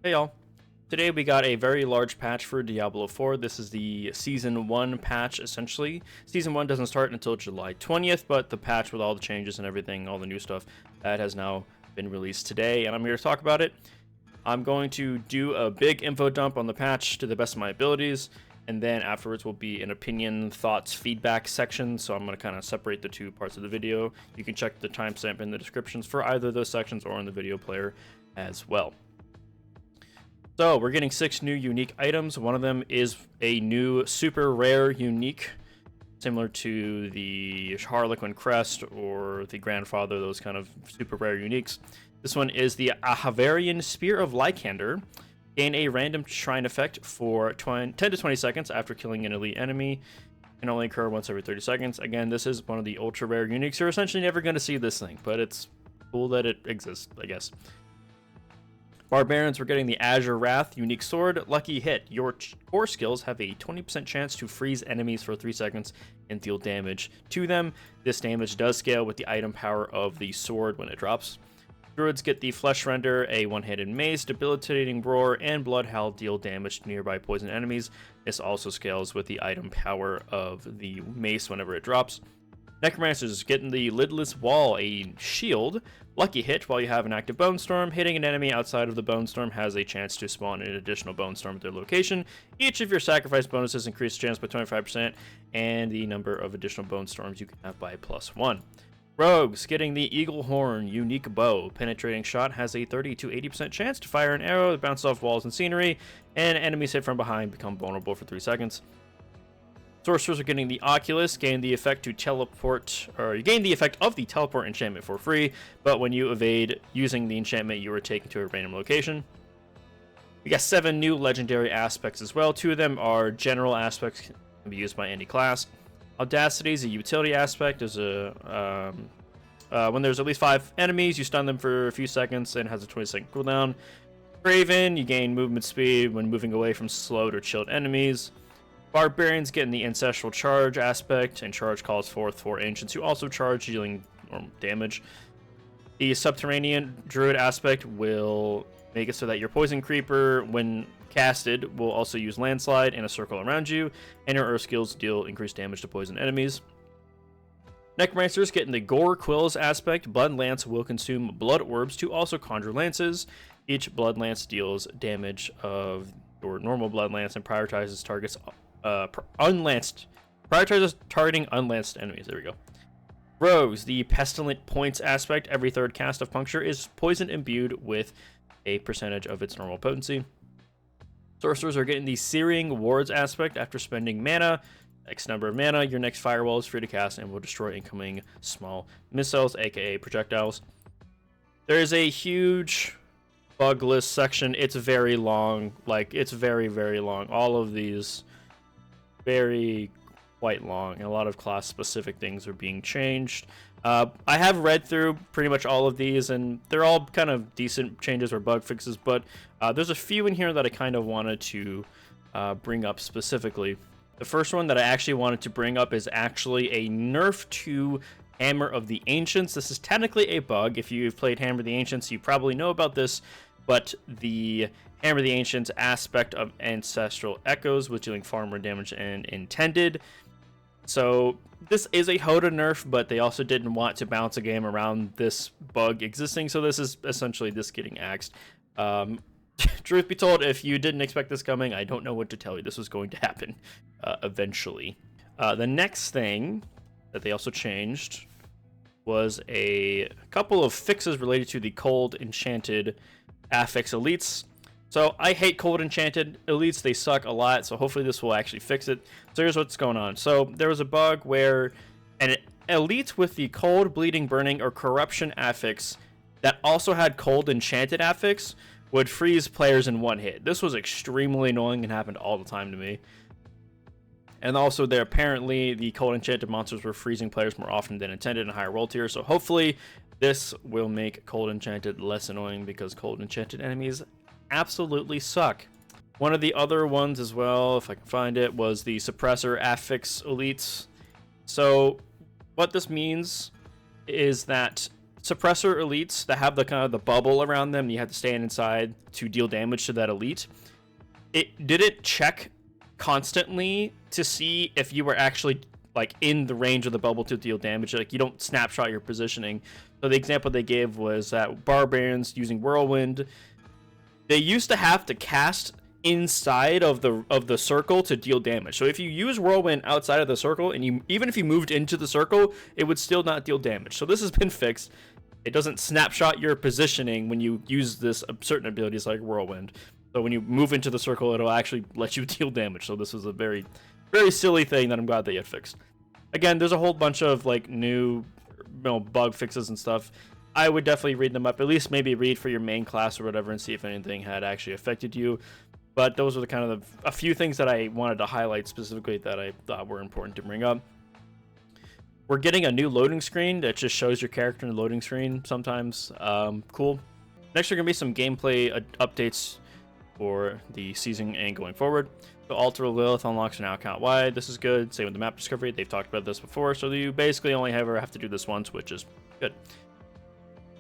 Hey y'all. Today we got a very large patch for Diablo 4. This is the Season 1 patch, essentially. Season 1 doesn't start until July 20th, but the patch with all the changes and everything, all the new stuff, that has now been released today, and I'm here to talk about it. I'm going to do a big info dump on the patch to the best of my abilities, and then afterwards will be an opinion, thoughts, feedback section, so I'm going to kind of separate the two parts of the video. You can check the timestamp in the descriptions for either of those sections or in the video player as well. So we're getting 6 new unique items. One of them is a new super rare unique, similar to the Harlequin Crest or the Grandfather, those kind of super rare uniques. This one is the Ahavarian Spear of Lycander. Gain a random shrine effect for 10 to 20 seconds after killing an elite enemy. Can only occur once every 30 seconds. Again, this is one of the ultra rare uniques. You're essentially never going to see this thing, but it's cool that it exists, I guess. Barbarians, we're getting the Azure Wrath unique sword. Lucky hit. Your core skills have a 20% chance to freeze enemies for 3 seconds and deal damage to them. This damage does scale with the item power of the sword when it drops. Druids get the Flesh Render, a one-handed mace, debilitating roar, and blood howl deal damage to nearby poison enemies. This also scales with the item power of the mace whenever it drops. Necromancers getting the Lidless Wall, a shield. Lucky hit while you have an active Bone Storm. Hitting an enemy outside of the Bone Storm has a chance to spawn an additional Bone Storm at their location. Each of your sacrifice bonuses increase chance by 25%, and the number of additional Bone Storms you can have by +1. Rogues getting the Eagle Horn unique bow. Penetrating shot has a 30 to 80% chance to fire an arrow that bounces off walls and scenery, and enemies hit from behind become vulnerable for 3 seconds. Sorcerers are getting the Oculus, gain the effect to teleport, or you gain the effect of the teleport enchantment for free, but when you evade using the enchantment, you are taken to a random location. We got 7 new legendary aspects as well. 2 of them are general aspects, can be used by any class. Audacity is a utility aspect. There's a when there's at least 5 enemies, you stun them for a few seconds and has a 20-second cooldown. Craven, you gain movement speed when moving away from slowed or chilled enemies. Barbarians getting the Ancestral Charge aspect, and charge calls forth 4 ancients who also charge, dealing damage. The Subterranean Druid aspect will make it so that your Poison Creeper, when casted, will also use Landslide in a circle around you, and your Earth skills deal increased damage to poison enemies. Necromancers getting the Gore Quills aspect. Blood Lance will consume blood orbs to also conjure lances. Each Blood Lance deals damage of your normal Blood Lance and prioritizes targets prioritizes targeting unlanced enemies. There we go. Rogues, the Pestilent Points aspect. Every 3rd cast of Puncture is poison imbued with a percentage of its normal potency. Sorcerers are getting the Searing Wards aspect. After spending mana, X number of mana, your next firewall is free to cast and will destroy incoming small missiles, aka projectiles. There is a huge bug list section. It's very long. It's very, very long. All of these quite long, and a lot of class specific things are being changed. I have read through pretty much all of these, and they're all kind of decent changes or bug fixes, but there's a few in here that I kind of wanted to bring up specifically. The first one that I actually wanted to bring up is actually a nerf to Hammer of the Ancients. This is technically a bug. If you've played Hammer of the Ancients, you probably know about this, but the Hammer of the Ancients aspect of Ancestral Echoes was dealing far more damage than intended. So this is a Hoda nerf, but they also didn't want to bounce a game around this bug existing, so this is essentially this getting axed. Truth be told, if you didn't expect this coming, I don't know what to tell you. This was going to happen eventually. The next thing that they also changed was a couple of fixes related to the Cold Enchanted Affix Elites. So I hate Cold Enchanted Elites. They suck a lot, so hopefully this will actually fix it. So here's what's going on. So there was a bug where an Elite with the Cold, Bleeding, Burning, or Corruption Affix that also had Cold Enchanted Affix would freeze players in one hit. This was extremely annoying and happened all the time to me. And also there apparently the Cold Enchanted monsters were freezing players more often than intended in higher roll tiers. So hopefully this will make Cold Enchanted less annoying, because Cold Enchanted enemies absolutely suck. One of the other ones as well, if I can find it, was the Suppressor Affix Elites. So what this means is that suppressor elites that have the kind of the bubble around them, you have to stand inside to deal damage to that elite. It didn't check constantly to see if you were actually like in the range of the bubble to deal damage. Like, you don't snapshot your positioning. So the example they gave was that barbarians using whirlwind, they used to have to cast inside of the circle to deal damage. So if you use whirlwind outside of the circle, and even if you moved into the circle, it would still not deal damage. So this has been fixed. It doesn't snapshot your positioning when you use this certain abilities like whirlwind. So when you move into the circle, it'll actually let you deal damage. So this is a very, very silly thing that I'm glad they had fixed. Again, there's a whole bunch of like new, bug fixes and stuff. I would definitely read them up. At least maybe read for your main class or whatever and see if anything had actually affected you. But those are the kind of a few things that I wanted to highlight specifically that I thought were important to bring up. We're getting a new loading screen that just shows your character in the loading screen sometimes. Cool. Next are going to be some gameplay updates for the season and going forward. So Altar of Lilith unlocks now account wide. This is good. Same with the map discovery. They've talked about this before. So you basically only ever have to do this once, which is good.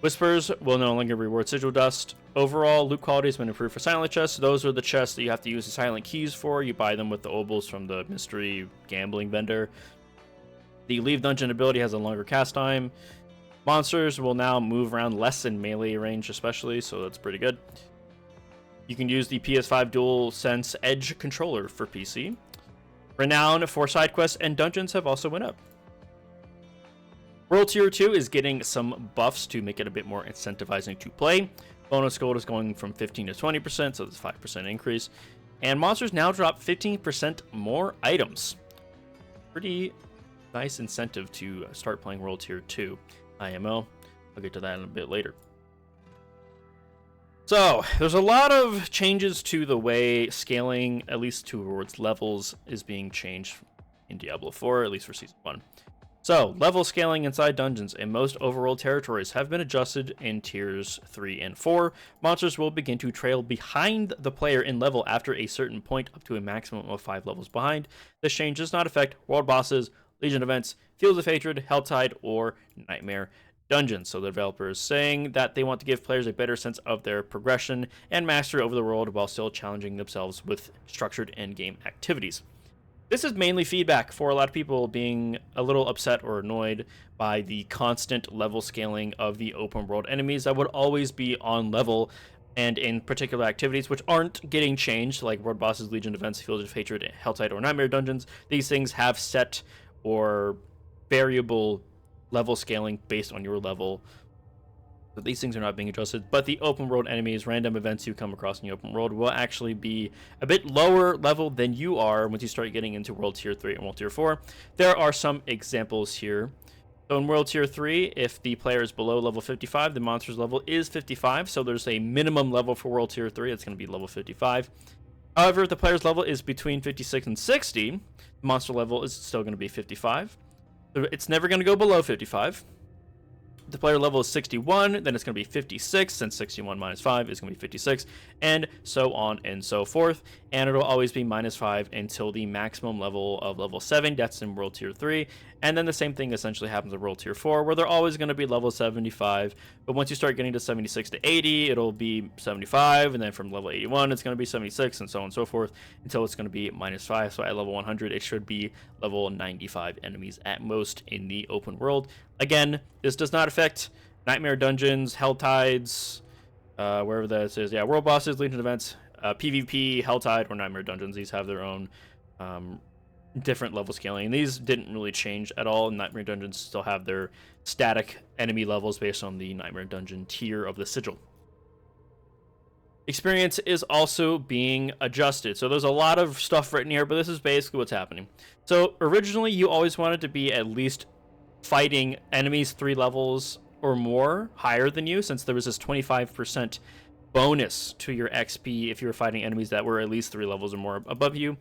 Whispers will no longer reward sigil dust. Overall, loot quality has been improved for silent chests. Those are the chests that you have to use the silent keys for. You buy them with the obols from the mystery gambling vendor. The leave dungeon ability has a longer cast time. Monsters will now move around less in melee range especially, so that's pretty good. You can use the PS5 DualSense Edge controller for PC. Renown for side quests and dungeons have also went up. World Tier 2 is getting some buffs to make it a bit more incentivizing to play. Bonus gold is going from 15 to 20%, so that's a 5% increase. And monsters now drop 15% more items. Pretty nice incentive to start playing World Tier 2 IMO. I'll get to that in a bit later. So, there's a lot of changes to the way scaling, at least towards levels, is being changed in Diablo 4, at least for Season 1. So, level scaling inside dungeons in most overworld territories have been adjusted in Tiers 3 and 4. Monsters will begin to trail behind the player in level after a certain point, up to a maximum of 5 levels behind. This change does not affect world bosses, Legion events, Fields of Hatred, Helltide, or Nightmare dungeons. So the developer is saying that they want to give players a better sense of their progression and mastery over the world while still challenging themselves with structured endgame activities. This is mainly feedback for a lot of people being a little upset or annoyed by the constant level scaling of the open world enemies that would always be on level and in particular activities which aren't getting changed, like world bosses, Legion events, Fields of Hatred, Helltide, or Nightmare dungeons. These things have set or variable level scaling based on your level. So these things are not being adjusted, but the open world enemies, random events you come across in the open world, will actually be a bit lower level than you are once you start getting into World Tier 3 and World Tier 4. There are some examples here. So in World Tier 3, if the player is below level 55, the monster's level is 55, so there's a minimum level for World Tier 3, it's going to be level 55. However, if the player's level is between 56 and 60, the monster level is still going to be 55. So it's never going to go below 55. If the player level is 61, then it's going to be 56, since 61 minus 5 is going to be 56, and so on and so forth. And it'll always be minus 5 until the maximum level of level 7, that's in World Tier 3. And then the same thing essentially happens in World Tier 4, where they're always going to be level 75. But once you start getting to 76 to 80, it'll be 75, and then from level 81, it's going to be 76, and so on and so forth, until it's going to be minus 5. So at level 100, it should be level 95 enemies at most in the open world. Again, this does not affect Nightmare dungeons, Helltides, wherever that is. Yeah, world bosses, Legion events, PvP, Helltide, or Nightmare dungeons. These have their own different level scaling. These didn't really change at all. Nightmare dungeons still have their static enemy levels based on the Nightmare dungeon tier of the sigil. Experience is also being adjusted. So there's a lot of stuff written here, but this is basically what's happening. So originally, you always wanted to be at least fighting enemies 3 levels or more higher than you, since there was this 25% bonus to your XP if you were fighting enemies that were at least 3 levels or more above you.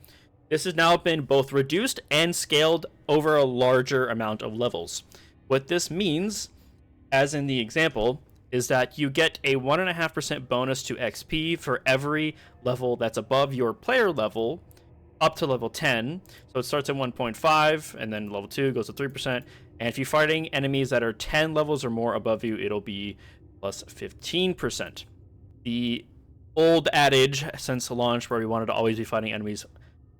This has now been both reduced and scaled over a larger amount of levels. What this means, as in the example, is that you get a 1.5% bonus to XP for every level that's above your player level up to level 10. So it starts at 1.5, and then level 2 goes to 3%, And if you're fighting enemies that are 10 levels or more above you, it'll be plus 15%. The old adage since the launch, where we wanted to always be fighting enemies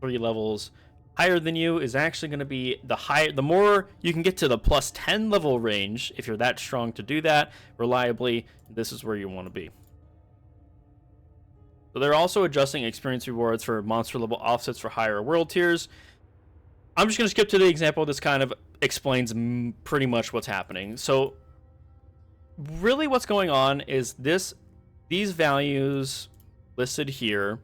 3 levels higher than you, is actually going to be the more you can get to the plus 10 level range. If you're that strong to do that reliably, this is where you want to be. So they're also adjusting experience rewards for monster level offsets for higher world tiers. I'm just going to skip to the example. This kind of explains pretty much what's happening. So really what's going on is these values listed here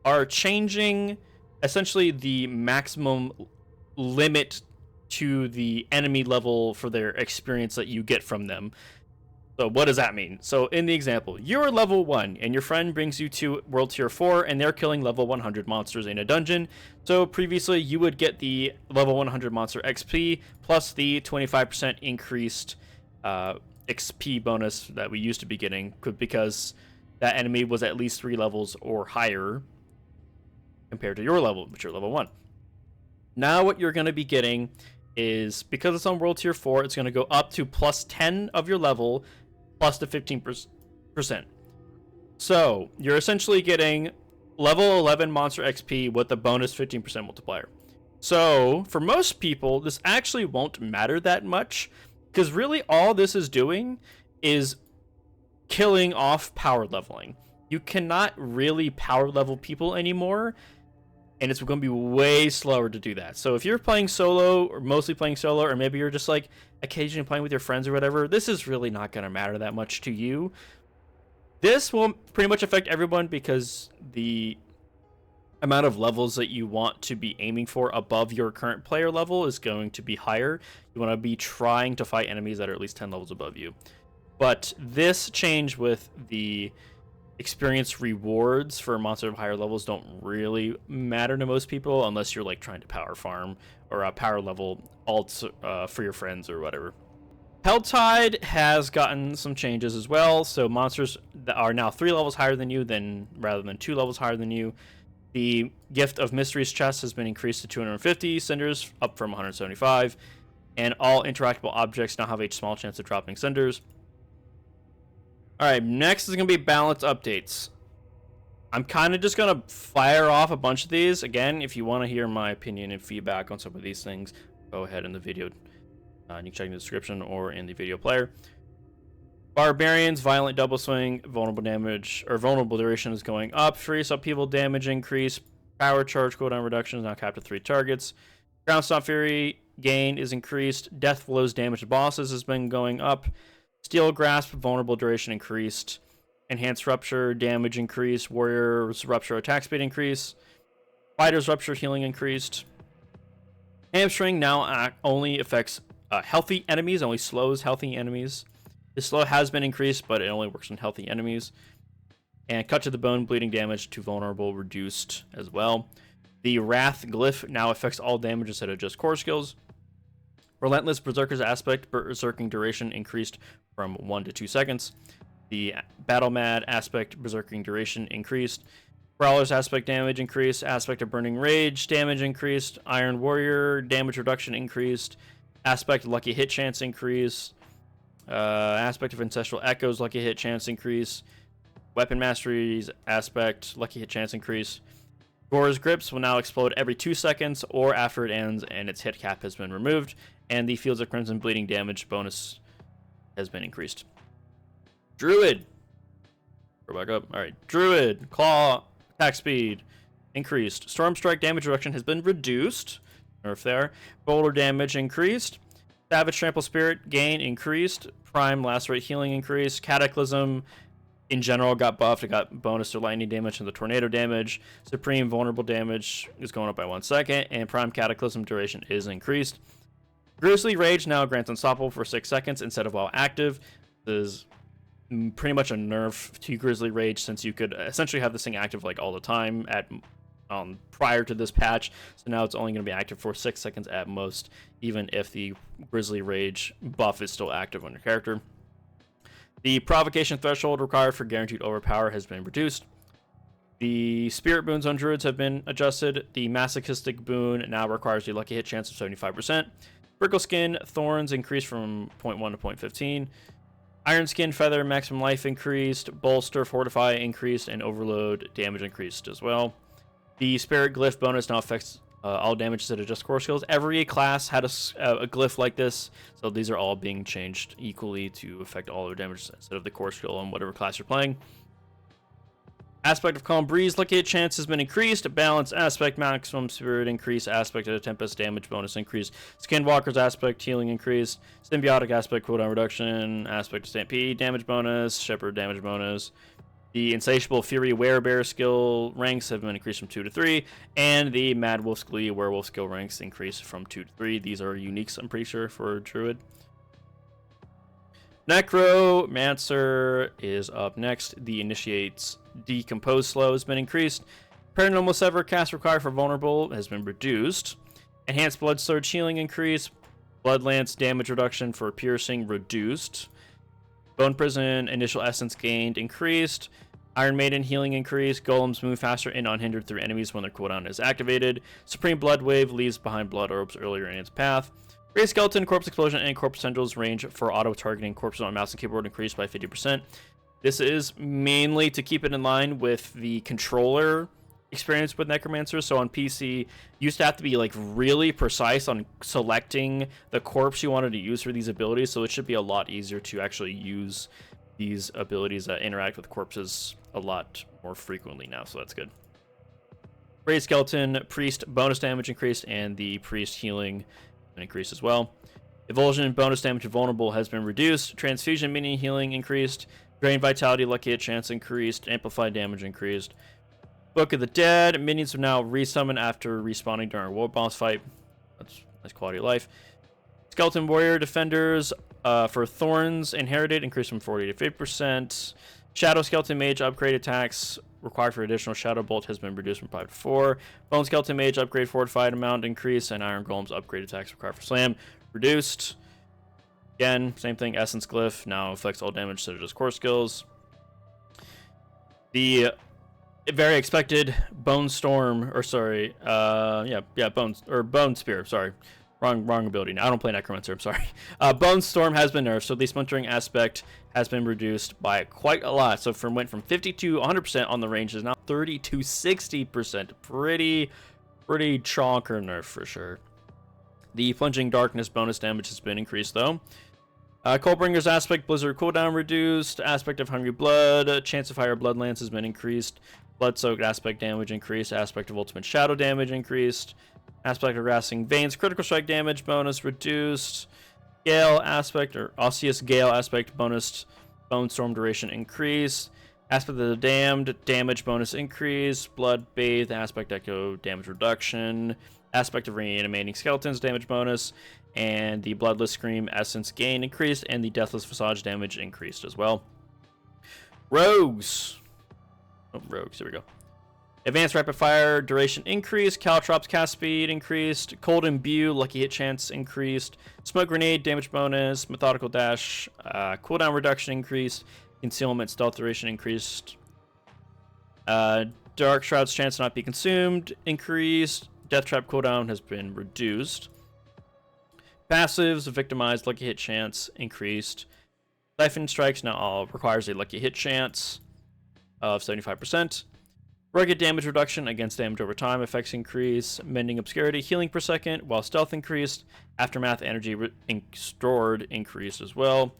are changing essentially the maximum limit to the enemy level for their experience that you get from them. So what does that mean? So in the example, you're level 1 and your friend brings you to world tier 4 and they're killing level 100 monsters in a dungeon. So previously you would get the level 100 monster XP plus the 25% increased XP bonus that we used to be getting, because that enemy was at least 3 levels or higher compared to your level, which you're level 1. Now what you're going to be getting is, because it's on world tier 4, it's going to go up to plus 10 of your level plus the 15%. So you're essentially getting level 11 monster XP with a bonus 15% multiplier. So for most people, this actually won't matter that much, because really all this is doing is killing off power leveling. You cannot really power level people anymore, and it's going to be way slower to do that. So if you're playing solo, or mostly playing solo, or maybe you're just like occasionally playing with your friends or whatever, this is really not going to matter that much to you. This will pretty much affect everyone, because the amount of levels that you want to be aiming for above your current player level is going to be higher. You want to be trying to fight enemies that are at least 10 levels above you. But this change with the experience rewards for monsters of higher levels don't really matter to most people, unless you're like trying to power farm or a power level alts for your friends or whatever. Helltide has gotten some changes as well. So monsters that are now 3 levels higher than you, rather than 2 levels higher than you. The Gift of Mysteries chest has been increased to 250 cinders, up from 175, and all interactable objects now have a small chance of dropping cinders. Alright, next is going to be balance updates. I'm kind of just going to fire off a bunch of these. Again, if you want to hear my opinion and feedback on some of these things, go ahead in the video. You can check in the description or in the video player. Barbarians, violent double swing, vulnerable damage, or vulnerable duration is going up. Freeze upheaval damage increase. Power charge cooldown reduction is now capped at 3 targets. Ground Stomp Fury gain is increased. Death blows damage to bosses has been going up. Steel Grasp, vulnerable duration increased. Enhanced Rupture, damage increased. Warrior's Rupture, attack speed increase. Fighter's Rupture, healing increased. Hamstring now only affects healthy enemies, only slows healthy enemies. The slow has been increased, but it only works on healthy enemies. And Cut to the Bone, bleeding damage to vulnerable reduced as well. The Wrath Glyph now affects all damage instead of just core skills. Relentless Berserker's Aspect, berserking duration increased from 1 to 2 seconds. The Battle Mad Aspect, berserking duration increased. Brawler's Aspect damage increased. Aspect of Burning Rage damage increased. Iron Warrior damage reduction increased. Aspect Lucky Hit Chance increased. Aspect of Ancestral Echoes lucky hit chance increase. Weapon Mastery's Aspect lucky hit chance increase. Gore's Grips will now explode every 2 seconds or after it ends and its hit cap has been removed. And the Fields of Crimson bleeding damage bonus has been increased. Druid. Go back up. Alright. Druid. Claw. Attack speed. Increased. Storm Strike damage reduction has been reduced. Nerf there. Boulder damage increased. Savage Trample Spirit gain increased. Prime Lacerate healing increased. Cataclysm in general got buffed. It got bonus to lightning damage and the tornado damage. Supreme vulnerable damage is going up by 1 second. And Prime Cataclysm duration is increased. Grizzly Rage now grants Unstoppable for 6 seconds instead of while active. This is pretty much a nerf to Grizzly Rage, since you could essentially have this thing active like all the time prior to this patch. So now it's only going to be active for 6 seconds at most, even if the Grizzly Rage buff is still active on your character. The provocation threshold required for guaranteed overpower has been reduced. The spirit boons on druids have been adjusted. The masochistic boon now requires a lucky hit chance of 75%. Prickle Skin, Thorns increased from 0.1 to 0.15. Iron Skin, Feather, maximum life increased. Bolster, Fortify increased, and Overload damage increased as well. The Spirit Glyph bonus now affects all damage instead of just core skills. Every class had a glyph like this, so these are all being changed equally to affect all their damage instead of the core skill on whatever class you're playing. Aspect of Calm Breeze, lucky hit chance has been increased. Balance aspect, maximum spirit increase. Aspect of the Tempest damage bonus increased. Skinwalker's aspect, healing increased. Symbiotic aspect, cooldown reduction. Aspect of Stampede damage bonus. Shepherd damage bonus. The Insatiable Fury Werebear skill ranks have been increased from 2 to 3. And the Mad Wolf's Glee Werewolf skill ranks increased from 2 to 3. These are uniques, I'm pretty sure, for Druid. Necromancer is up next. The Initiate's Decompose Slow has been increased. Paranormal Sever cast required for Vulnerable has been reduced. Enhanced Blood Surge healing increased. Blood Lance damage reduction for piercing reduced. Bone Prison initial essence gained increased. Iron Maiden healing increased. Golems move faster and unhindered through enemies when their cooldown is activated. Supreme Blood Wave leaves behind blood orbs earlier in its path. Great Skeleton, Corpse Explosion, and Corpse Tendrils range for auto-targeting corpses on mouse and keyboard increased by 50%. This is mainly to keep it in line with the controller experience with Necromancer. So on PC, you used to have to be like really precise on selecting the corpse you wanted to use for these abilities. So it should be a lot easier to actually use these abilities that interact with corpses a lot more frequently now. So that's good. Great Skeleton, Priest bonus damage increased, and the Priest healing increased as well. Evulsion bonus damage to vulnerable has been reduced. Transfusion minion healing increased. Drain Vitality lucky hit chance increased. Amplified damage increased. Book of the Dead, minions are now resummoned after respawning during a war boss fight. That's nice quality of life. Skeleton Warrior Defenders for Thorns Inherited increased from 40 to 50%. Shadow Skeleton Mage upgrade attacks required for additional Shadow Bolt has been reduced from 5 to 4. Bone Skeleton Mage upgrade fortified amount increase, and Iron Golem's upgrade attacks required for Slam reduced. Again, same thing. Essence Glyph now affects all damage instead of just core skills. The very expected Bone Storm, or sorry, Bone Spear. Sorry, wrong ability. Now I don't play Necromancer. I'm sorry. Bone Storm has been nerfed, so the splintering aspect has been reduced by quite a lot. So went from 50 to 100% on the ranges, now 30 to 60%. Pretty chonker nerf for sure. The Plunging Darkness bonus damage has been increased though. Coldbringer's aspect, Blizzard cooldown reduced. Aspect of Hungry Blood, chance of higher Blood Lance has been increased. Blood Soaked aspect damage increased. Aspect of Ultimate Shadow damage increased. Aspect of Grasping Veins critical strike damage bonus reduced. Gale aspect, or Osseous Gale aspect bonus, Bone Storm duration increase. Aspect of the Damned damage bonus increase. Blood Bathe aspect echo damage reduction. Aspect of Reanimating Skeletons damage bonus. And the Bloodless Scream essence gain increased, and the Deathless Visage damage increased as well. Rogues, here we go. Advanced Rapid Fire duration increased. Caltrops cast speed increased. Cold Imbue lucky hit chance increased. Smoke Grenade damage bonus. Methodical Dash cooldown reduction increased. Concealment stealth duration increased. Dark Shroud's chance to not be consumed increased. Death Trap cooldown has been reduced. Passives, Victimized lucky hit chance increased. Siphon Strikes now all requires a lucky hit chance of 75%. Rugged damage reduction against damage over time effects increase. Mending Obscurity healing per second while stealth increased. Aftermath energy stored increased as well.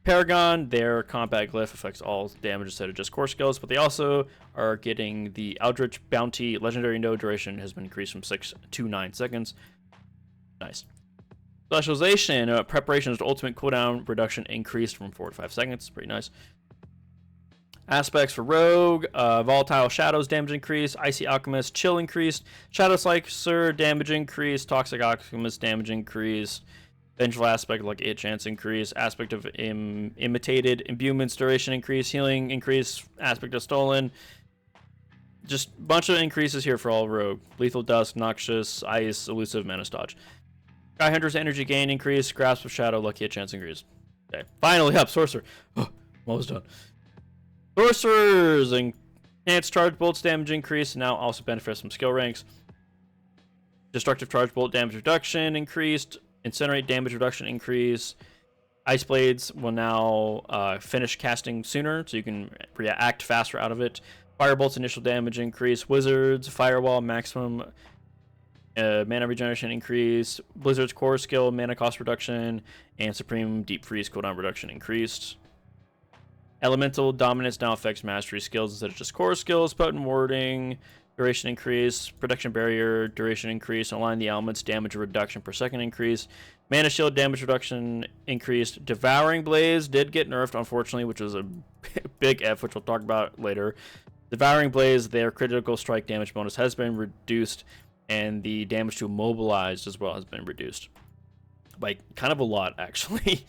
Paragon, their combat glyph affects all damage instead of just core skills, but they also are getting the Eldritch Bounty legendary node duration has been increased from 6 to 9 seconds. Nice. Specialization, preparations to ultimate cooldown reduction increased from 4 to 5 seconds. Pretty nice. Aspects for Rogue, Volatile Shadows damage increased, Icy Alchemist chill increased, Shadow Slicer damage increased, Toxic Alchemist damage increased, Vengeful Aspect like hit chance increase, Aspect of Imitated Imbuements duration increase, Healing increase, Aspect of Stolen. Just a bunch of increases here for all Rogue. Lethal Dusk, Noxious, Ice, Elusive, Menace Dodge. Sky Hunter's energy gain increase, Grasp of Shadow, lucky hit chance increase. Okay, finally up, Sorcerer. Oh, I'm almost done. Sorcerers, enhanced charge bolts damage increase, now also benefits from skill ranks. Destructive charge bolt damage reduction increased. Incinerate damage reduction increase. Ice Blades will now finish casting sooner, so you can react faster out of it. Firebolt's initial damage increase. Wizards, Firewall, maximum mana regeneration increase. Blizzard's core skill, mana cost reduction, and Supreme Deep Freeze cooldown reduction increased. Elemental Dominance now affects mastery skills instead of just core skills. Potent Warding, duration increase. Protection Barrier, duration increase. Align the elements, damage reduction per second increase. Mana Shield damage reduction increased. Devouring Blaze did get nerfed, unfortunately, which was a big F, which we'll talk about later. Devouring Blaze, their critical strike damage bonus has been reduced, and the damage to immobilized as well has been reduced. By kind of a lot, actually.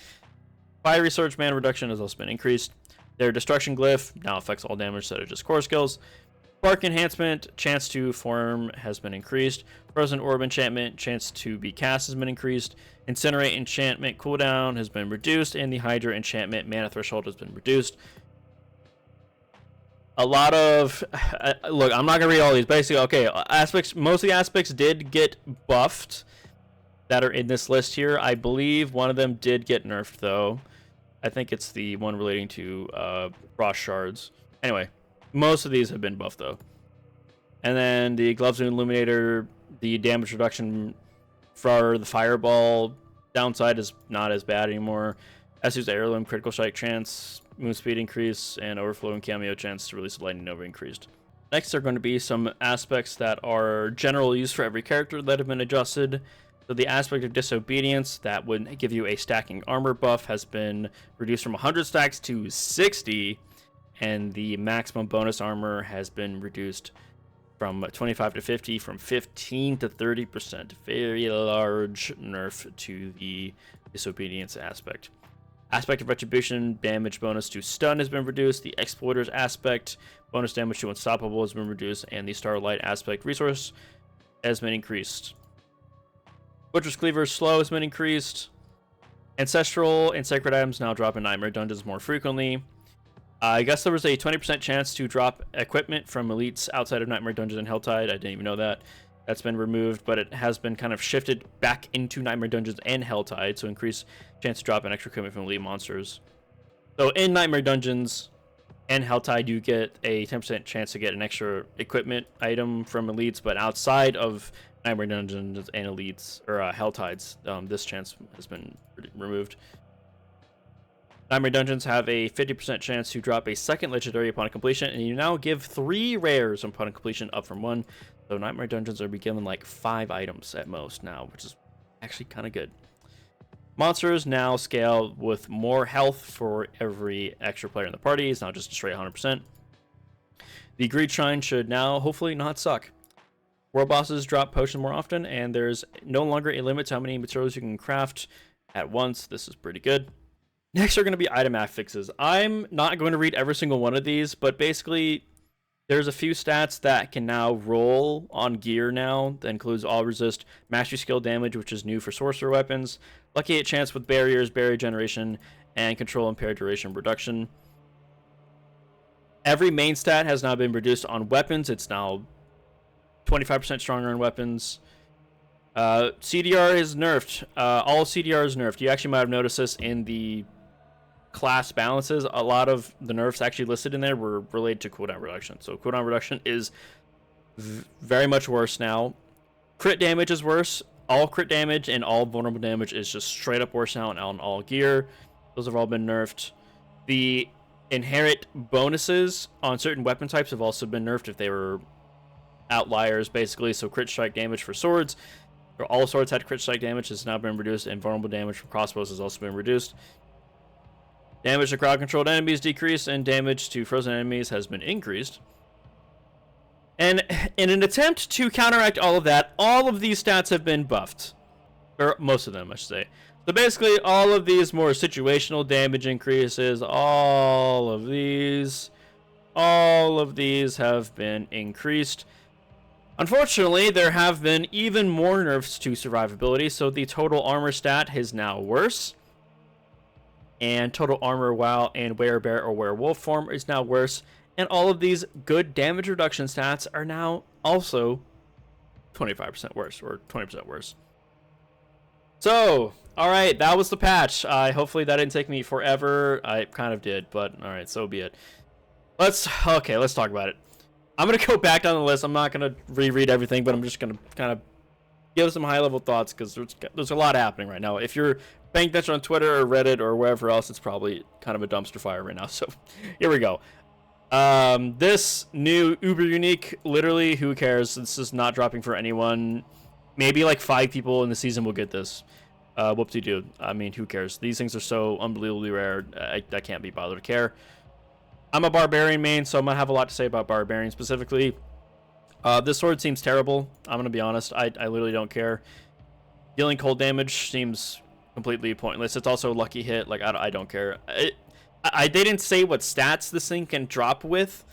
Fiery Surge mana reduction has also been increased. Their Destruction Glyph now affects all damage instead of just core skills. Spark Enhancement, chance to form has been increased. Frozen Orb Enchantment, chance to be cast has been increased. Incinerate Enchantment cooldown has been reduced, and the Hydra Enchantment mana threshold has been reduced. A lot of look, I'm not gonna read all these. Basically, okay, aspects. Most of the aspects did get buffed that are in this list here. I believe one of them did get nerfed though. I think it's the one relating to Frost Shards. Anyway, most of these have been buffed though. And then the Gloves of Illuminator, the damage reduction for the Fireball downside is not as bad anymore. Esu's Heirloom, critical strike chance, move speed increase, and overflowing cameo chance to release a lightning nova increased. Next are going to be some aspects that are general use for every character that have been adjusted. So the aspect of Disobedience that would give you a stacking armor buff has been reduced from 100 stacks to 60, and the maximum bonus armor has been reduced from 25 to 50, from 15 to 30%. Very large nerf to the Disobedience aspect. Aspect of Retribution, damage bonus to stun has been reduced. The Exploiter's aspect, bonus damage to Unstoppable has been reduced. And the Starlight aspect resource has been increased. Butcher's Cleaver's slow has been increased. Ancestral and Sacred items now drop in Nightmare Dungeons more frequently. I guess there was a 20% chance to drop equipment from elites outside of Nightmare Dungeons and Helltide. I didn't even know that. That's been removed, but it has been kind of shifted back into Nightmare Dungeons and Helltide, so increase chance to drop an extra equipment from elite monsters. So in Nightmare Dungeons and Helltide, you get a 10% chance to get an extra equipment item from elites, but outside of Nightmare Dungeons and elites, or Helltides, this chance has been removed. Nightmare Dungeons have a 50% chance to drop a second legendary upon completion, and you now give 3 rares upon completion, up from 1. So Nightmare Dungeons are given like 5 items at most now, which is actually kind of good. Monsters now scale with more health for every extra player in the party. It's not just a straight 100%. The Greed Shrine should now hopefully not suck. World bosses drop potions more often, and there's no longer a limit to how many materials you can craft at once. This is pretty good. Next are going to be item affixes. I'm not going to read every single one of these, but basically there's a few stats that can now roll on gear now. That includes all resist mastery skill damage, which is new for sorcerer weapons. Lucky hit chance with barriers, barrier generation, and control impaired duration reduction. Every main stat has now been reduced on weapons. It's now 25% stronger in weapons. CDR is nerfed. All CDR is nerfed. You actually might have noticed this in the class balances. A lot of the nerfs actually listed in there were related to cooldown reduction. So cooldown reduction is very much worse now. Crit damage is worse. All crit damage and all vulnerable damage is just straight up worse now on all gear. Those have all been nerfed. The inherent bonuses on certain weapon types have also been nerfed if they were outliers, basically. So crit strike damage for swords, or all swords had crit strike damage, has now been reduced, and vulnerable damage from crossbows has also been reduced. Damage to crowd-controlled enemies decreased, and damage to frozen enemies has been increased. And in an attempt to counteract all of that, all of these stats have been buffed. Or most of them, I should say. So basically, all of these more situational damage increases, all of these have been increased. Unfortunately, there have been even more nerfs to survivability, so the total armor stat is now worse. And total armor while in werebear or werewolf form is now worse. And all of these good damage reduction stats are now also 25% worse, or 20% worse. So, all right, that was the patch. Hopefully that didn't take me forever. I kind of did, but all right, so be it. Let's talk about it. I'm gonna go back down the list. I'm not gonna reread everything, but I'm just gonna kind of give some high level thoughts because there's a lot happening right now. If you're paying attention on Twitter or Reddit or wherever else, it's probably kind of a dumpster fire right now. So here we go. This new Uber Unique, literally, who cares? This is not dropping for anyone. Maybe like 5 people in the season will get this. Whoop-de-doo. I mean, who cares? These things are so unbelievably rare. I can't be bothered to care. I'm a Barbarian main, so I'm going to have a lot to say about Barbarian specifically. This sword seems terrible. I'm going to be honest. I literally don't care. Dealing cold damage seems completely pointless. It's also a lucky hit. Like, I don't care. They didn't say what stats this thing can drop with,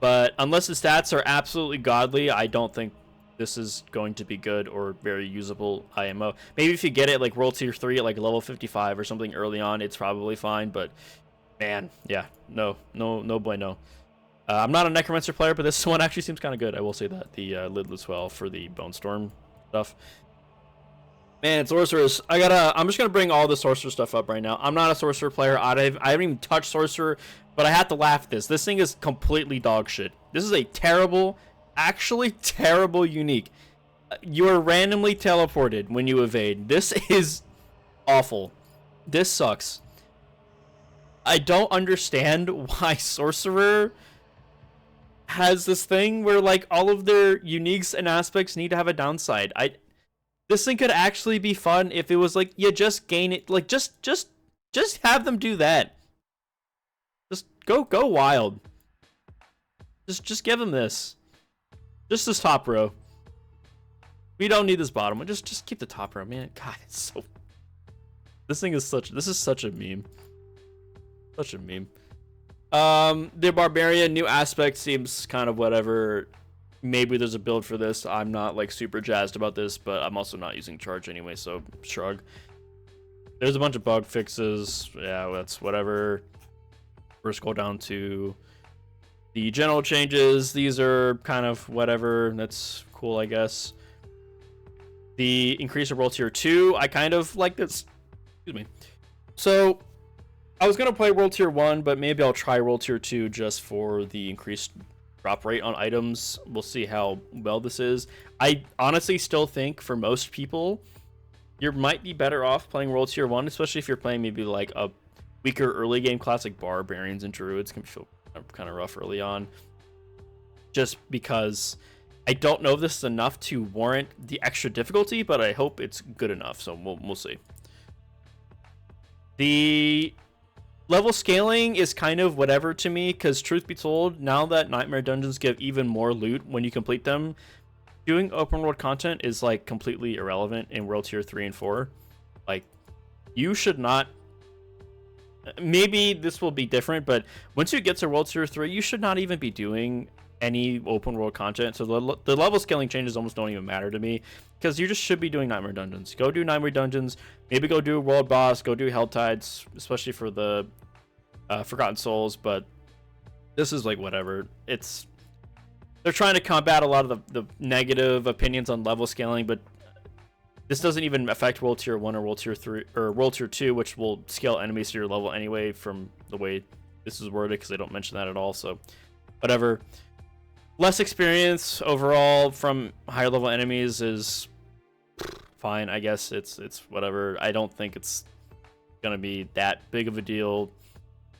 but unless the stats are absolutely godly, I don't think this is going to be good or very usable IMO. Maybe if you get it like World Tier 3 at like level 55 or something early on, it's probably fine, but man, yeah, no bueno. I'm not a Necromancer player, but this one actually seems kind of good. I will say that. The Lidless Well for the Bone Storm stuff. Man, Sorcerers. I'm just gonna bring all the Sorcerer stuff up right now. I'm not a Sorcerer player. I haven't even touched Sorcerer, but I have to laugh at this. This thing is completely dog shit. This is a terrible, actually terrible unique. You are randomly teleported when you evade. This is awful. This sucks. I don't understand why Sorcerer has this thing where like all of their uniques and aspects need to have a downside. This thing could actually be fun if it was like you just gain it, like just have them do that. Just go wild. Just give them this. Just this top row. We don't need this bottom one. Just keep the top row, man. God, it's so. This is such a meme. Such a meme. The Barbarian new aspect seems kind of whatever. Maybe there's a build for this. I'm not like super jazzed about this, but I'm also not using charge anyway, so shrug. There's a bunch of bug fixes. Yeah, that's whatever. First, go down to the general changes. These are kind of whatever. That's cool, I guess. The increase of World Tier 2, I kind of like this. Excuse me. So, I was going to play World Tier 1, but maybe I'll try World Tier 2 just for the increased drop rate on items. We'll see how well this is. I honestly still think for most people, you might be better off playing World Tier 1, especially if you're playing maybe like a weaker early game class like Barbarians and Druids. Can feel kind of rough early on. Just because I don't know if this is enough to warrant the extra difficulty, but I hope it's good enough, so we'll see. The level scaling is kind of whatever to me, because truth be told, now that Nightmare Dungeons give even more loot when you complete them, doing open world content is like completely irrelevant in World Tier 3 and 4. Like, you should not. Maybe this will be different, but once you get to World Tier 3, you should not even be doing any open world content. So the level scaling changes almost don't even matter to me, because you just should be doing Nightmare Dungeons. Go do Nightmare Dungeons. Maybe go do World Boss. Go do Hell Tides, especially for the Forgotten Souls. But this is like whatever. They're trying to combat a lot of the negative opinions on level scaling, but this doesn't even affect World Tier 1 or World Tier 3 or World Tier 2, which will scale enemies to your level anyway from the way this is worded, because they don't mention that at all. So whatever. Less experience overall from higher level enemies is fine, I guess. It's whatever. I don't think it's gonna be that big of a deal.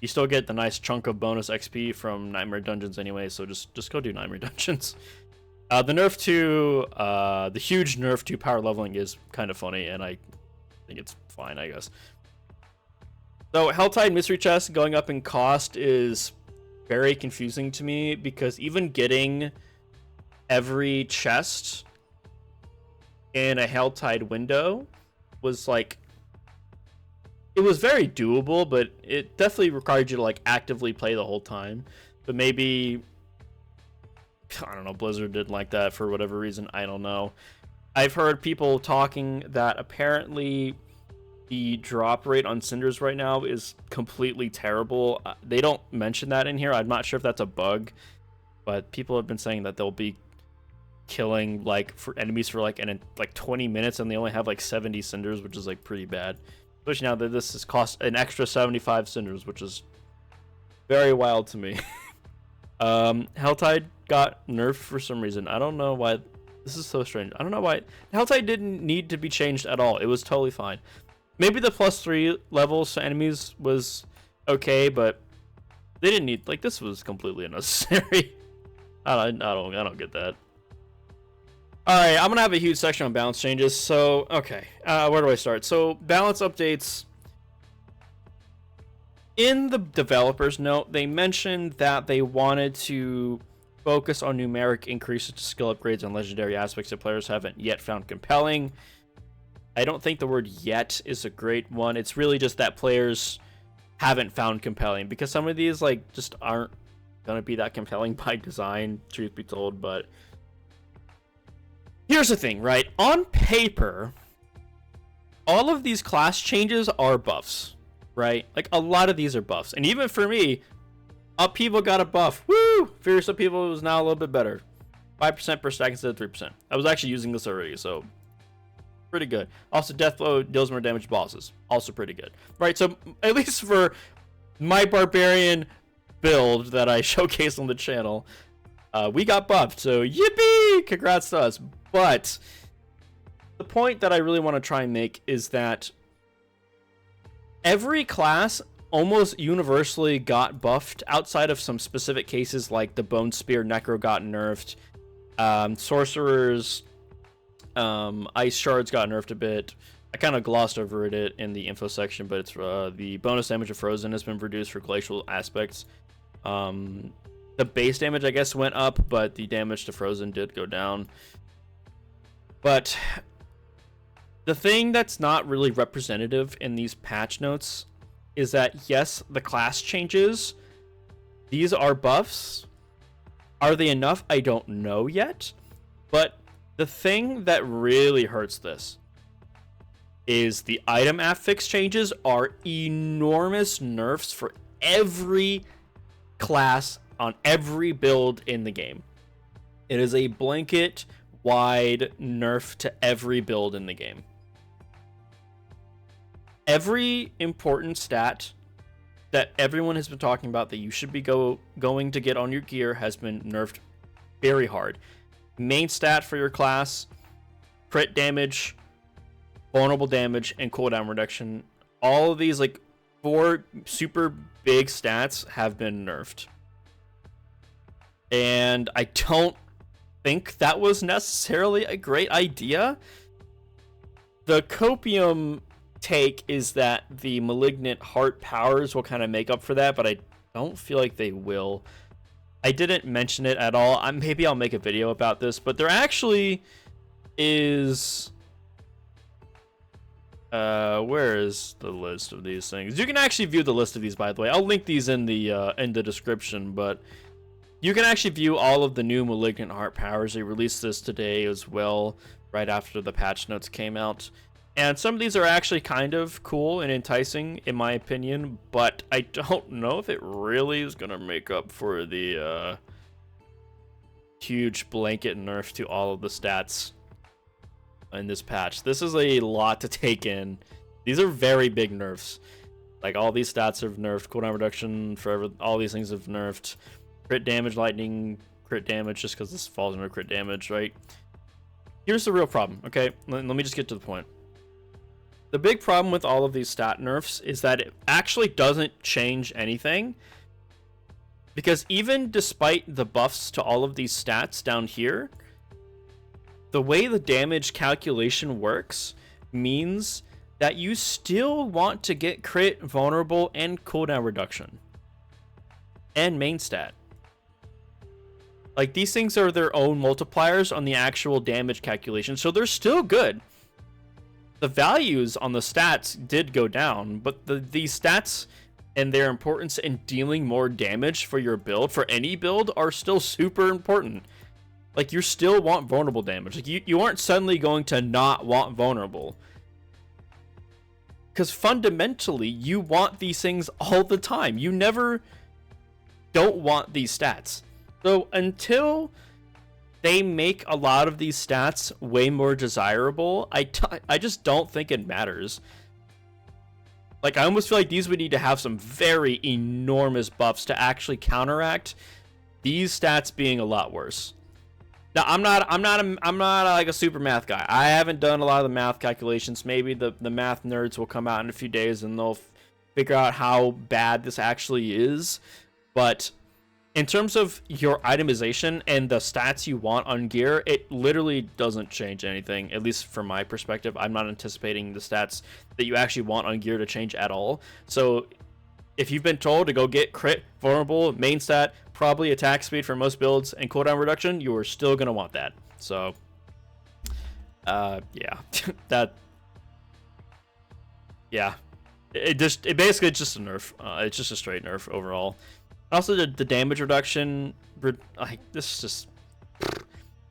You still get the nice chunk of bonus XP from Nightmare Dungeons anyway, so just go do Nightmare Dungeons. The nerf to the huge nerf to power leveling is kind of funny, and I think it's fine, I guess. So Helltide Mystery Chest going up in cost is very confusing to me, because even getting every chest in a Helltide window was like, it was very doable, but it definitely required you to like actively play the whole time. But maybe, I don't know, Blizzard didn't like that for whatever reason. I don't know. I've heard people talking that apparently the drop rate on Cinders right now is completely terrible. They don't mention that in here. I'm not sure if that's a bug, but people have been saying that they'll be killing like for enemies for like 20 minutes, and they only have like 70 cinders, which is like pretty bad. Especially now that this has cost an extra 75 cinders, which is very wild to me. Helltide got nerfed for some reason. I don't know why. This is so strange. I don't know why. Helltide didn't need to be changed at all. It was totally fine. Maybe the +3 levels to enemies was okay, but they didn't need, like, this was completely unnecessary. I don't get that. Alright, I'm gonna have a huge section on balance changes. So, okay. Where do I start? So, balance updates. In the developer's note, they mentioned that they wanted to focus on numeric increases to skill upgrades and legendary aspects that players haven't yet found compelling. I don't think the word "yet" is a great one. It's really just that players haven't found compelling, because some of these like just aren't gonna be that compelling by design, truth be told. But here's the thing, right? On paper, all of these class changes are buffs, right? Like, a lot of these are buffs. And even for me, Upheaval got a buff. Woo! Fierce Upheaval is now a little bit better. 5% per stack instead of 3%. I was actually using this already, so pretty good. Also, Deathblow deals more damage to bosses. Also pretty good. Right, so at least for my Barbarian build that I showcased on the channel, we got buffed. So, yippee! Congrats to us. But the point that I really want to try and make is that every class almost universally got buffed, outside of some specific cases like the Bone Spear Necro got nerfed. Sorcerers, Ice Shards got nerfed a bit. I kind of glossed over it in the info section, but it's the bonus damage of Frozen has been reduced for glacial aspects. The base damage, I guess, went up, but the damage to Frozen did go down. But the thing that's not really representative in these patch notes is that, yes, the class changes. These are buffs. Are they enough? I don't know yet. But the thing that really hurts this is the item affix changes are enormous nerfs for every class on every build in the game. It is a blanket wide nerf to every build in the game. Every important stat that everyone has been talking about that you should be going to get on your gear has been nerfed very hard. Main stat for your class, crit damage, vulnerable damage, and cooldown reduction. All of these, like, 4 super big stats have been nerfed. And I don't think that was necessarily a great idea. The Copium take is that the Malignant Heart powers will kind of make up for that, but I don't feel like they will. I didn't mention it at all. Maybe I'll make a video about this, but there actually is... where is the list of these things? You can actually view the list of these, by the way. I'll link these in the description, but you can actually view all of the new Malignant Heart powers. They released this today as well, right after the patch notes came out. And some of these are actually kind of cool and enticing, in my opinion, but I don't know if it really is going to make up for the huge blanket nerf to all of the stats in this patch. This is a lot to take in. These are very big nerfs. Like, all these stats have nerfed. Cooldown reduction, forever, all these things have nerfed. Crit damage, lightning, crit damage, just because this falls under crit damage, right? Here's the real problem, okay? Let me just get to the point. The big problem with all of these stat nerfs is that it actually doesn't change anything. Because even despite the buffs to all of these stats down here, the way the damage calculation works means that you still want to get crit, vulnerable, and cooldown reduction. And main stat. Like, these things are their own multipliers on the actual damage calculation, so they're still good. The values on the stats did go down, but these stats and their importance in dealing more damage for your build, for any build, are still super important. Like, you still want vulnerable damage. Like, you aren't suddenly going to not want vulnerable. Because fundamentally, you want these things all the time. You never don't want these stats. So until they make a lot of these stats way more desirable. I just don't think it matters. Like, I almost feel like these would need to have some very enormous buffs to actually counteract these stats being a lot worse. Now, I'm not like a super math guy. I haven't done a lot of the math calculations. Maybe the math nerds will come out in a few days and they'll figure out how bad this actually is. But in terms of your itemization and the stats you want on gear, it literally doesn't change anything, at least from my perspective. I'm not anticipating the stats that you actually want on gear to change at all. So if you've been told to go get crit, vulnerable, main stat, probably attack speed for most builds, and cooldown reduction, you are still going to want that. So, yeah. Yeah. It basically, it's just a nerf. It's just a straight nerf overall. Also, the damage reduction, this is just...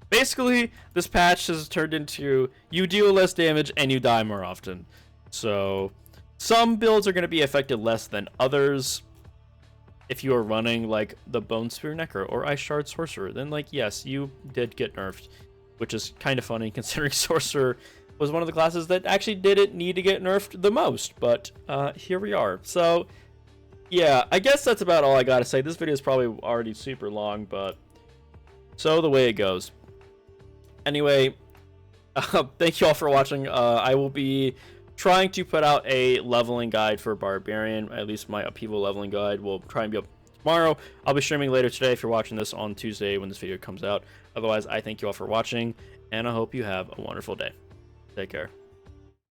Basically, this patch has turned into you deal less damage and you die more often. So, some builds are going to be affected less than others. If you are running, like, the Bone Spear Necro or Ice Shard Sorcerer, then, like, yes, you did get nerfed. Which is kind of funny, considering Sorcerer was one of the classes that actually didn't need to get nerfed the most. But, here we are. So, yeah, I guess that's about all I gotta say. This video is probably already super long, but so the way it goes. Anyway, thank you all for watching. I will be trying to put out a leveling guide for Barbarian. At least my upheaval leveling guide will try and be up tomorrow. I'll be streaming later today if you're watching this on Tuesday when this video comes out. Otherwise, I thank you all for watching, and I hope you have a wonderful day. Take care.